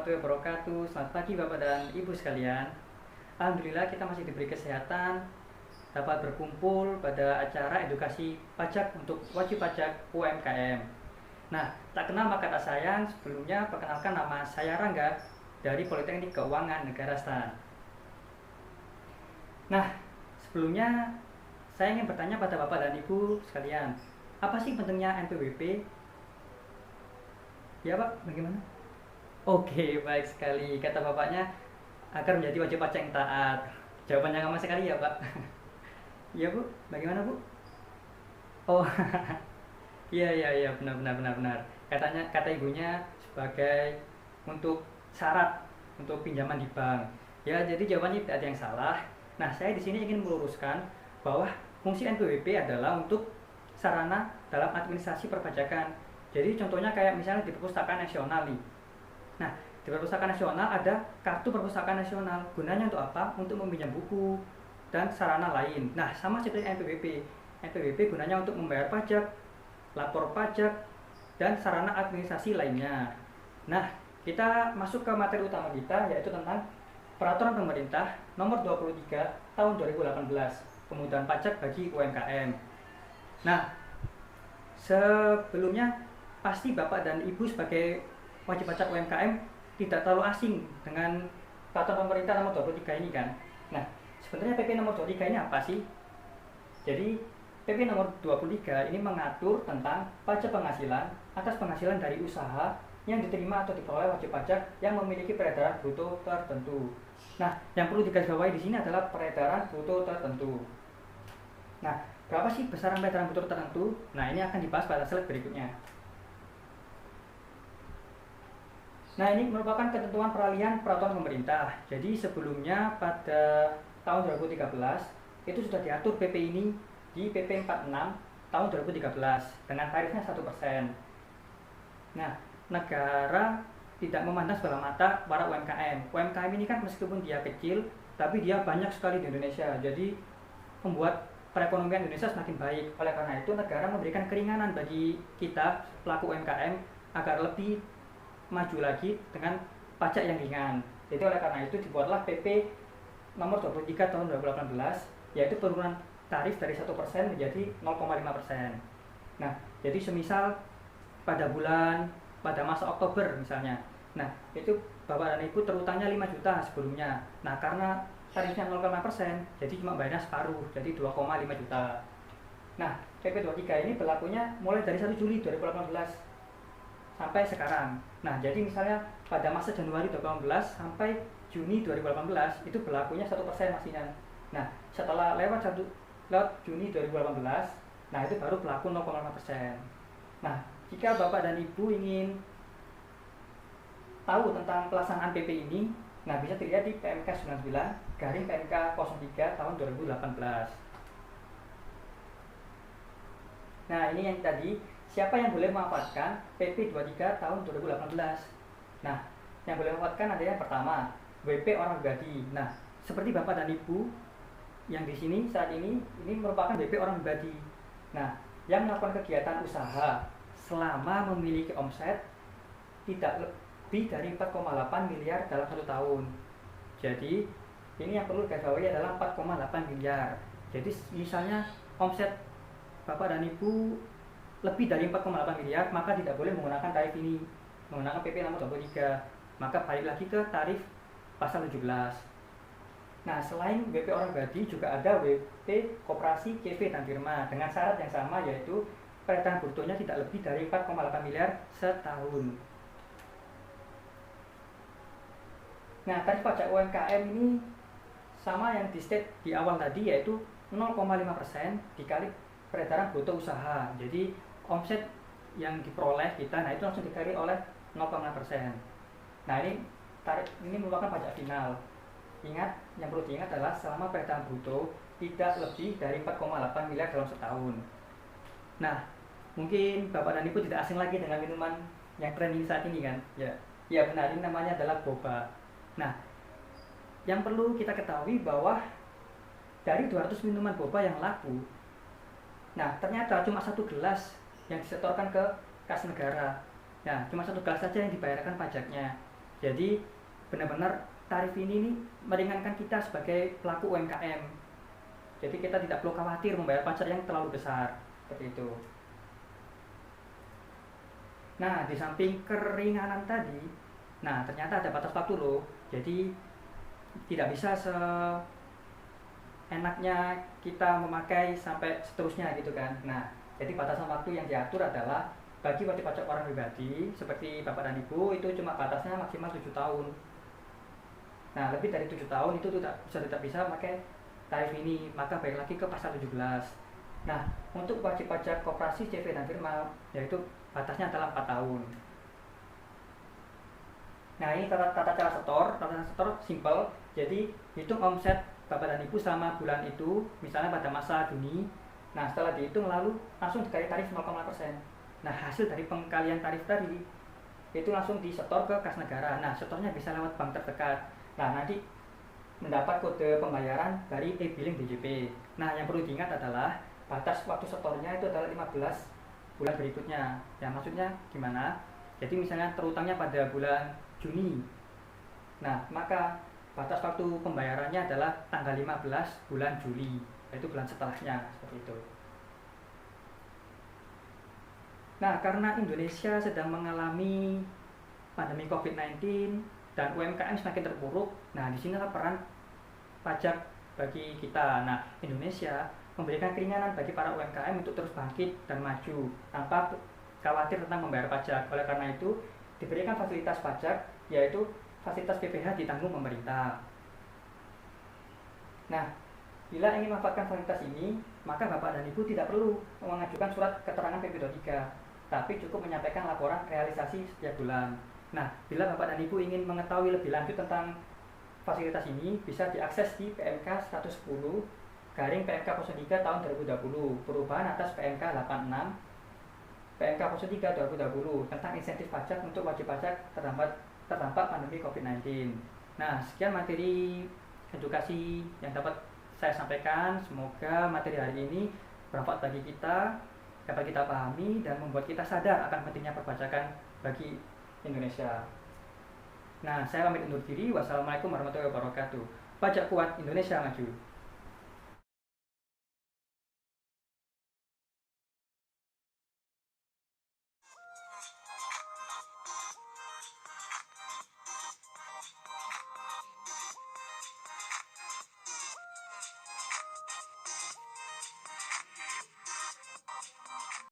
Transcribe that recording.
warahmatullahi wabarakatuh. Selamat pagi Bapak dan Ibu sekalian. Alhamdulillah kita masih diberi kesehatan dapat berkumpul pada acara edukasi pajak untuk wajib pajak UMKM. Nah, tak kenal maka tak sayang, sebelumnya perkenalkan nama saya Rangga dari Politeknik Keuangan Negara STAN. Nah, sebelumnya saya ingin bertanya pada Bapak dan Ibu sekalian, apa sih pentingnya NPWP? Ya Pak, bagaimana? Oke, baik sekali. Kata bapaknya agar menjadi wajib pajak yang taat. Jawabannya sama sekali ya, Pak. Iya, Bu. Bagaimana, Bu? Oh, iya iya iya, benar benar benar benar. Kata ibunya sebagai untuk syarat untuk pinjaman di bank. Ya, jadi jawabannya tidak ada yang salah. Nah, saya di sini ingin meluruskan bahwa fungsi NPWP adalah untuk sarana dalam administrasi perpajakan. Jadi contohnya kayak misalnya di Perpustakaan Nasional nih. Nah, di Perpustakaan Nasional ada kartu Perpustakaan Nasional. Gunanya untuk apa? Untuk meminjam buku dan sarana lain. Nah, sama seperti NPWP. NPWP gunanya untuk membayar pajak, lapor pajak, dan sarana administrasi lainnya. Nah, kita masuk ke materi utama kita, yaitu tentang Peraturan Pemerintah Nomor 23 Tahun 2018, Pemudahan Pajak bagi UMKM. Nah, sebelumnya pasti Bapak dan Ibu sebagai wajib pajak UMKM tidak terlalu asing dengan Peraturan Pemerintah Nomor 23 ini kan. Nah, sebenarnya PP Nomor 23 ini apa sih? Jadi, PP Nomor 23 ini mengatur tentang pajak penghasilan atas penghasilan dari usaha yang diterima atau diperoleh wajib pajak yang memiliki peredaran bruto tertentu. Nah, yang perlu digarisbawahi di sini adalah peredaran bruto tertentu. Nah, berapa sih besaran peredaran bruto tertentu? Nah, ini akan dibahas pada slide berikutnya. Nah, ini merupakan ketentuan peralihan peraturan pemerintah. Jadi sebelumnya pada tahun 2013 itu sudah diatur PP ini di PP 46 tahun 2013 dengan tarifnya 1%. Nah, negara tidak memandang sebelah mata para UMKM. UMKM ini kan meskipun dia kecil, tapi dia banyak sekali di Indonesia. Jadi membuat perekonomian Indonesia semakin baik. Oleh karena itu negara memberikan keringanan bagi kita pelaku UMKM agar lebih maju lagi dengan pajak yang ringan. Jadi oleh karena itu dibuatlah PP nomor 23 tahun 2018, yaitu penurunan tarif dari 1% menjadi 0,5%. Nah, jadi semisal pada masa Oktober misalnya. Nah, itu Bapak dan Ibu terutangnya 5 juta sebelumnya. Nah, karena tarifnya 0,5%, jadi cuma bayarnya separuh, jadi 2,5 juta. Nah, PP 23 ini berlakunya mulai dari 1 Juli 2018 sampai sekarang. Nah, jadi misalnya pada masa Januari 2018 sampai Juni 2018 itu berlakunya 1% masihnya. Nah, setelah lewat Juni 2018, nah itu baru berlaku 0,5%. Nah, jika Bapak dan Ibu ingin tahu tentang pelaksanaan PP ini, nah bisa dilihat di PMK 99 garing PMK 03 tahun 2018. Nah, ini yang tadi, siapa yang boleh memanfaatkan PP 23 tahun 2018? Nah, yang boleh memanfaatkan ada yang pertama, WP orang pribadi. Nah, seperti Bapak dan Ibu yang di sini saat ini merupakan WP orang pribadi. Nah, yang melakukan kegiatan usaha selama memiliki omset tidak lebih dari 4,8 miliar dalam 1 tahun. Jadi, ini yang perlu digarisbawahi adalah 4,8 miliar. Jadi, misalnya omset Bapak dan Ibu lebih dari 4,8 miliar, maka tidak boleh menggunakan tarif ini, menggunakan PP nomor 23. Maka balik lagi ke tarif pasal 17. Nah, selain WP orang pribadi juga ada WP koperasi, CV dan firma dengan syarat yang sama, yaitu peredaran brutonya tidak lebih dari 4,8 miliar setahun. Nah, tarif pajak UMKM ini sama yang di state di awal tadi, yaitu 0,5% dikali peredaran bruto usaha. Jadi omset yang diperoleh kita, nah itu langsung dikali oleh 0,5%. Nah, ini tarif ini merupakan pajak final. Ingat, yang perlu diingat adalah selama peredaran bruto tidak lebih dari 4,8 miliar dalam setahun. Nah, mungkin Bapak dan Ibu tidak asing lagi dengan minuman yang trending saat ini kan? Ya benar, ini namanya adalah boba. Nah, yang perlu kita ketahui bahwa dari 200 minuman boba yang laku, nah ternyata cuma 1 gelas yang disetorkan ke kas negara. Nah, cuma 1 gelas saja yang dibayarkan pajaknya. Jadi benar-benar tarif ini nih meringankan kita sebagai pelaku UMKM. Jadi kita tidak perlu khawatir membayar pajak yang terlalu besar seperti itu. Nah, di samping keringanan tadi, nah ternyata ada batas waktu loh. Jadi tidak bisa seenaknya kita memakai sampai seterusnya gitu kan. Nah, jadi batasan waktu yang diatur adalah bagi wajib pajak orang pribadi seperti Bapak dan Ibu itu cuma batasnya maksimal 7 tahun. Nah, lebih dari 7 tahun itu tidak bisa memakai tarif ini, maka balik lagi ke pasal 17. Nah, untuk wajib pajak koperasi CV dan firma yaitu batasnya adalah 4 tahun. Nah, ini tata cara setor simple. Jadi hitung omset Bapak dan Ibu selama bulan itu, misalnya pada masa Juni. Nah, setelah dihitung lalu langsung dikali tarif 0,5%. Nah, hasil dari pengkalian tarif tadi itu langsung disetor ke kas negara. Nah, setornya bisa lewat bank terdekat. Nah, nanti mendapat kode pembayaran dari e-billing DJP. Nah, yang perlu diingat adalah batas waktu setornya itu adalah 15 bulan berikutnya. Ya, maksudnya gimana? Jadi misalnya terutangnya pada bulan Juni. Nah, maka batas waktu pembayarannya adalah tanggal 15 bulan Juli, yaitu bulan setelahnya, seperti itu. Nah, karena Indonesia sedang mengalami pandemi COVID-19 dan UMKM semakin terpuruk, nah disinilah peran pajak bagi kita. Nah, Indonesia memberikan keringanan bagi para UMKM untuk terus bangkit dan maju tanpa khawatir tentang membayar pajak. Oleh karena itu, diberikan fasilitas pajak, yaitu fasilitas PPh ditanggung pemerintah. Nah, bila ingin memanfaatkan fasilitas ini, maka Bapak dan Ibu tidak perlu mengajukan surat keterangan PP23, tapi cukup menyampaikan laporan realisasi setiap bulan. Nah, bila Bapak dan Ibu ingin mengetahui lebih lanjut tentang fasilitas ini, bisa diakses di PMK 110 garing PMK 03 tahun 2020, perubahan atas PMK 86 PMK 03 2020 tentang insentif pajak untuk wajib pajak terdampak pandemi COVID-19. Nah, sekian materi edukasi yang dapat saya sampaikan. Semoga materi hari ini bermanfaat bagi kita, dapat kita pahami dan membuat kita sadar akan pentingnya perpajakan bagi Indonesia. Nah, saya pamit undur diri. Wassalamualaikum warahmatullahi wabarakatuh. Pajak kuat, Indonesia maju.